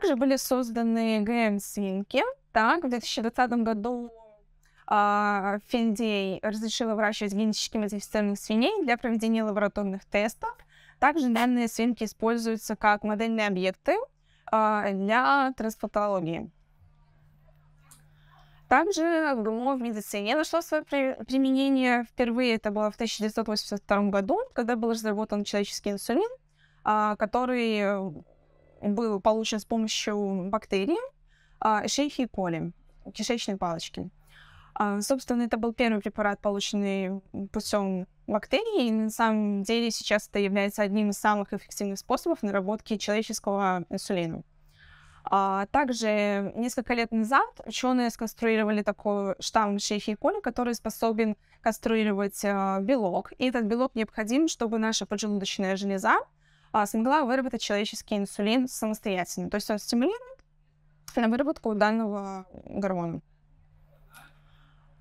Также были созданы ГМ-свинки. Так, в 2020 году FDA разрешила выращивать генетически модифицированных свиней для проведения лабораторных тестов. Также данные свинки используются как модельные объекты для трансплантологии. Также ГМО в медицине нашло свое применение. Впервые это было в 1982 году, когда был разработан человеческий инсулин, который был получен с помощью бактерий Escherichia coli, кишечной палочки. Собственно, это был первый препарат, полученный путем бактерий, и на самом деле сейчас это является одним из самых эффективных способов наработки человеческого инсулина. Также несколько лет назад ученые сконструировали такой штамм Escherichia coli, который способен конструировать белок. И этот белок необходим, чтобы наша поджелудочная железа смогла выработать человеческий инсулин самостоятельно. То есть он стимулирует на выработку данного гормона.